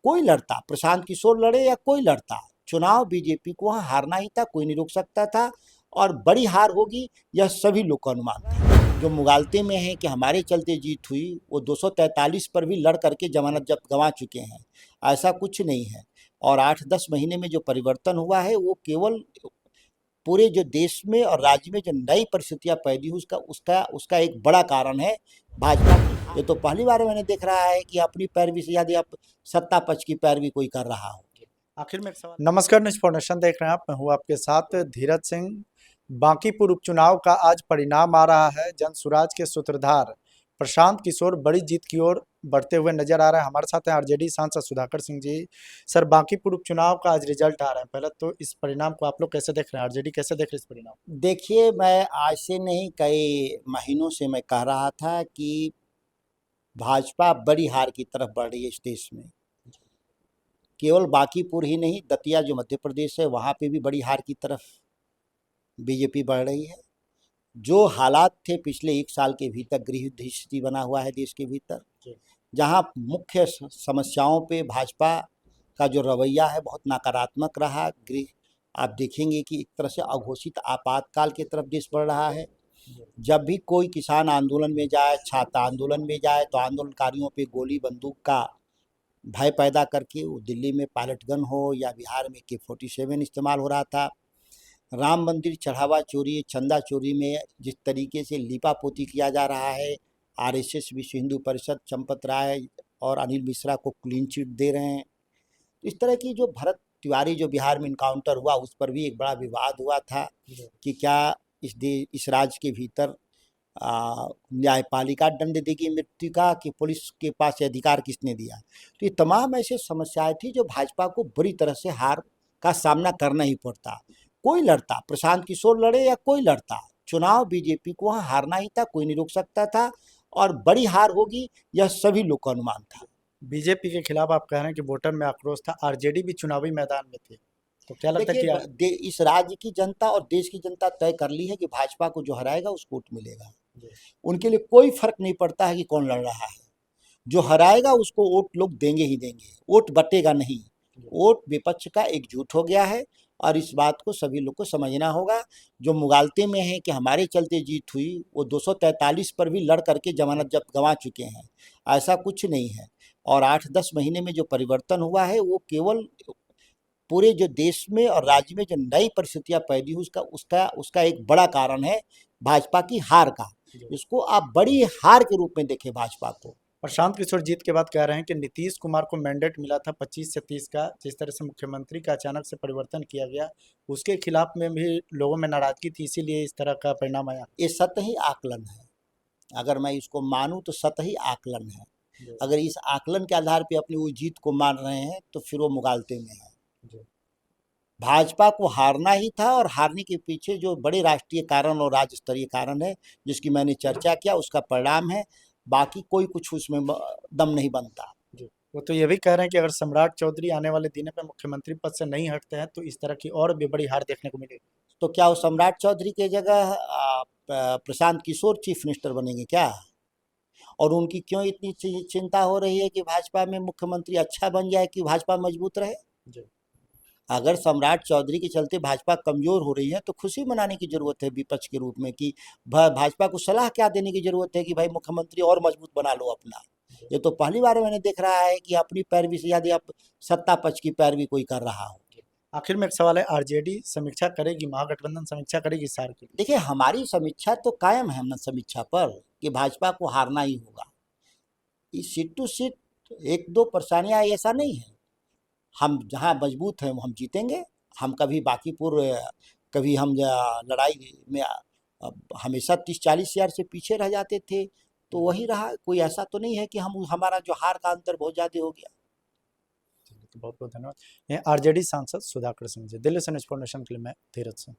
कोई लड़ता, प्रशांत किशोर लड़े या कोई लड़ता, चुनाव बीजेपी को वहाँ हारना ही था, कोई नहीं रोक सकता था। और बड़ी हार होगी यह सभी लोग का अनुमान था। जो मुगालते में है कि हमारे चलते जीत हुई, वो 243 पर भी लड़ करके जमानत जब गंवा चुके हैं, ऐसा कुछ नहीं है। और 8-10 महीने में जो परिवर्तन हुआ है वो केवल पूरे जो देश में और राज्य में जो नई परिस्थितियां पैदी हुई उसका उसका उसका एक बड़ा कारण है भाजपा की। ये तो पहली बार मैंने देख रहा है कि अपनी पैरवी से ज्यादा अब सत्ता पक्ष की पैरवी कोई कर रहा हो। आखिर में एक सवाल। नमस्कार, न्यूज फाउंडेशन देख रहे हैं आप, मैं हूं आपके साथ धीरज सिंह। बांकीपुर उपचुनाव का आज परिणाम आ रहा है। जन सुराज के सूत्रधार प्रशांत किशोर बड़ी जीत की ओर बढ़ते हुए नजर आ रहे हैं। हमारे साथ हैं आरजेडी सांसद सुधाकर सिंह जी। सर, बांकीपुर उपचुनाव का आज रिजल्ट आ रहा है, पहले तो इस परिणाम को आप लोग कैसे देख रहे हैं, आरजेडी कैसे देख रहे हैं इस परिणाम? देखिए, मैं आज से नहीं कई महीनों से मैं कह रहा था कि भाजपा बड़ी हार की तरफ बढ़ रही है इस देश में। केवल बांकीपुर ही नहीं, दतिया जो मध्य प्रदेश है वहाँ पे भी बड़ी हार की तरफ बीजेपी बढ़ रही है। जो हालात थे पिछले 1 साल के भीतर, गृह युद्ध स्थिति बना हुआ है देश के भीतर, जहाँ मुख्य समस्याओं पे भाजपा का जो रवैया है बहुत नकारात्मक रहा। गृह आप देखेंगे कि एक तरह से अघोषित आपातकाल की तरफ देश बढ़ रहा है। जब भी कोई किसान आंदोलन में जाए, छात्र आंदोलन में जाए, तो आंदोलनकारियों पे गोली बंदूक का भय पैदा करके, वो दिल्ली में पायलट गन हो या बिहार में AK-47 इस्तेमाल हो रहा था। राम मंदिर चढ़ावा चोरी, चंदा चोरी में जिस तरीके से लीपापोती किया जा रहा है, आरएसएस, विश्व हिंदू परिषद, चंपत राय और अनिल मिश्रा को क्लीन चिट दे रहे हैं। तो इस तरह की जो भरत तिवारी जो बिहार में इनकाउंटर हुआ, उस पर भी एक बड़ा विवाद हुआ था कि क्या इस राज्य के भीतर न्यायपालिका दंड देगी मृत्यु का, कि पुलिस के पास ये अधिकार किसने दिया। तो ये तमाम ऐसे समस्याएं थी जो भाजपा को बुरी तरह से हार का सामना करना ही पड़ता। कोई लड़ता, प्रशांत किशोर लड़े या कोई लड़ता, चुनाव बीजेपी को वहाँ हारना ही था, कोई नहीं रोक सकता था। और बड़ी हार होगी यह सभी लोग का अनुमान था। बीजेपी के खिलाफ आप कह रहे हैं कि वोटर में आक्रोश था, आरजेडी भी चुनावी मैदान में थी, तो क्या लगता है कि इस राज्य की जनता और देश की जनता तय कर ली है कि भाजपा को जो हराएगा उसको वोट मिलेगा। उनके लिए कोई फर्क नहीं पड़ता है कि कौन लड़ रहा है, जो हराएगा उसको वोट लोग देंगे ही देंगे, वोट बटेगा नहीं। वोट विपक्ष का एकजुट हो गया है और इस बात को सभी लोग को समझना होगा। जो मुगालते में है कि हमारे चलते जीत हुई, वो 243 पर भी लड़ करके जमानत जब गंवा चुके हैं, ऐसा कुछ नहीं है। और 8-10 महीने में जो परिवर्तन हुआ है वो केवल पूरे जो देश में और राज्य में जो नई परिस्थितियां पैदी हुई उसका उसका उसका एक बड़ा कारण है भाजपा की हार का। इसको आप बड़ी हार के रूप में देखें भाजपा को। प्रशांत किशोर जीत के बाद कह रहे हैं कि नीतीश कुमार को मैंडेट मिला था 25 से 30 का, जिस तरह से मुख्यमंत्री का अचानक से परिवर्तन किया गया, उसके खिलाफ में भी लोगों में नाराजगी थी, इसीलिए इस तरह का परिणाम आया। ये सतही आकलन है, अगर मैं इसको मानूं तो सतही आकलन है। अगर इस आकलन के आधार पे अपनी वो जीत को मान रहे हैं तो फिर वो मुगालते में है। भाजपा को हारना ही था और हारने के पीछे जो बड़े राष्ट्रीय कारण और राज्य स्तरीय कारण है जिसकी मैंने चर्चा किया, उसका परिणाम है। बाकी कोई कुछ उसमें दम नहीं बनता। वो तो ये भी कह रहे हैं कि अगर सम्राट चौधरी आने वाले दिनों पे मुख्यमंत्री पद से नहीं हटते हैं तो इस तरह की और भी बड़ी हार देखने को मिलेगी। तो क्या वो सम्राट चौधरी के जगह प्रशांत किशोर चीफ मिनिस्टर बनेंगे क्या? और उनकी क्यों इतनी चिंता हो रही है कि भाजपा में मुख्यमंत्री अच्छा बन जाए, कि भाजपा मजबूत रहे? अगर सम्राट चौधरी के चलते भाजपा कमजोर हो रही है तो खुशी मनाने की जरूरत है विपक्ष के रूप में, कि भाजपा को सलाह क्या देने की जरूरत है कि भाई मुख्यमंत्री और मजबूत बना लो अपना। ये तो पहली बार मैंने देख रहा है कि अपनी पैरवी से ज्यादा अब सत्ता पक्ष की पैरवी कोई कर रहा हो। आखिर में एक सवाल है, आरजेडी समीक्षा करेगी, महागठबंधन समीक्षा करेगी सार की? देखिए, हमारी समीक्षा तो कायम है, हम समीक्षा पर कि भाजपा को हारना ही होगा। इस सीट टू सीट 1-2 परेशानियां ऐसा नहीं है, हम जहाँ मजबूत हैं हम जीतेंगे। हम कभी बांकीपुर, कभी हम लड़ाई में हमेशा 30-40 हजार से पीछे रह जाते थे, तो वही रहा। कोई ऐसा तो नहीं है कि हम हमारा जो हार का अंतर बहुत ज़्यादा हो गया। बहुत बहुत धन्यवाद। आरजेडी सांसद सुधाकर सिंह जी, दिल्ली से न्यूज फाउंडेशन के लिए मैं धीरज सिंह।